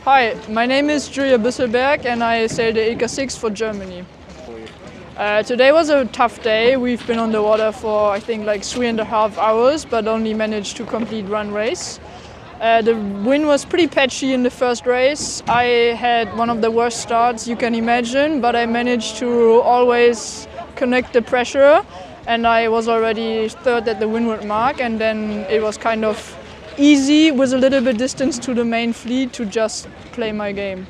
Hi, my name is Busselberg and I sail the ILCA 6 for Germany. Today was a tough day. We've been on the water for I think like 3.5 hours, but only managed to complete one race. The wind was pretty patchy in the first race. I had one of the worst starts you can imagine, but I managed to always connect the pressure, and I was already third at the windward mark, and then it was kind of easy with a little bit distance to the main fleet to just play my game.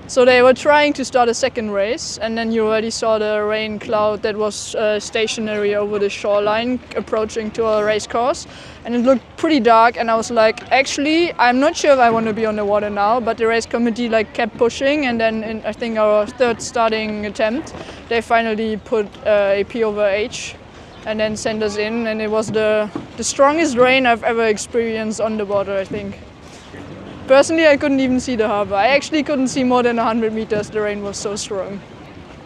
So they were trying to start a second race, and then you already saw the rain cloud that was stationary over the shoreline approaching to our race course, and it looked pretty dark, and I was like, actually I'm not sure if I want to be on the water now, but the race committee kept pushing, and then in I think our third starting attempt they finally put a P over H and then sent us in, and it was the strongest rain I've ever experienced on the water, I think. Personally, I couldn't even see the harbor. I actually couldn't see more than 100 meters, the rain was so strong.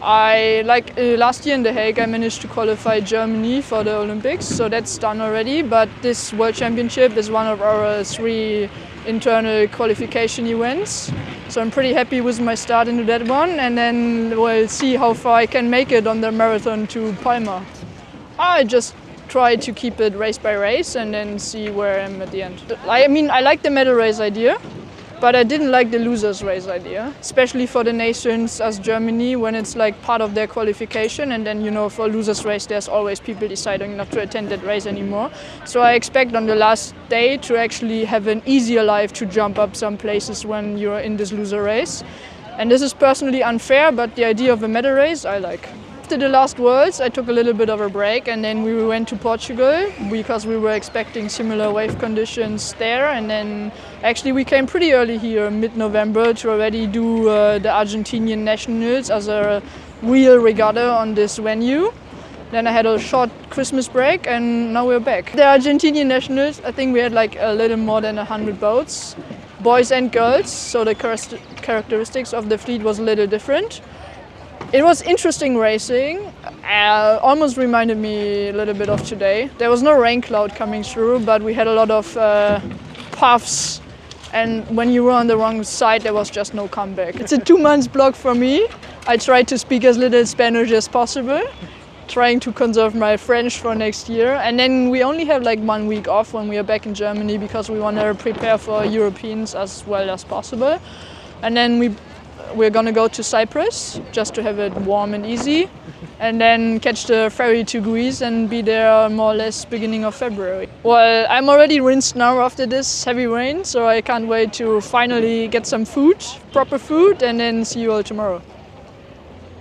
Last year in The Hague, I managed to qualify Germany for the Olympics, so that's done already, but this World Championship is one of our 3 internal qualification events. So I'm pretty happy with my start into that one, and then we'll see how far I can make it on the marathon to Palma. I just try to keep it race by race and then see where I am at the end. I mean, I like the medal race idea, but I didn't like the losers race idea, especially for the nations as Germany, when it's like part of their qualification, and then, you know, for losers race there's always people deciding not to attend that race anymore. So I expect on the last day to actually have an easier life to jump up some places when you're in this loser race. And this is personally unfair, but the idea of a medal race I like. After the last Worlds, I took a little bit of a break, and then we went to Portugal because we were expecting similar wave conditions there, and then actually we came pretty early here, mid-November, to already do the Argentinian nationals as a real regatta on this venue. Then I had a short Christmas break, and now we're back. The Argentinian nationals, I think we had like a little more than 100 boats, boys and girls, so the characteristics of the fleet was a little different. It was interesting racing, almost reminded me a little bit of today. There was no rain cloud coming through, but we had a lot of puffs, and when you were on the wrong side there was just no comeback. It's a 2-month block for me. I tried to speak as little Spanish as possible, trying to conserve my French for next year, and then we only have like 1 week off when we are back in Germany because we want to prepare for Europeans as well as possible. And then we're gonna go to Cyprus just to have it warm and easy, and then catch the ferry to Greece and be there more or less beginning of February. Well, I'm already rinsed now after this heavy rain, so I can't wait to finally get some food, proper food, and then see you all tomorrow.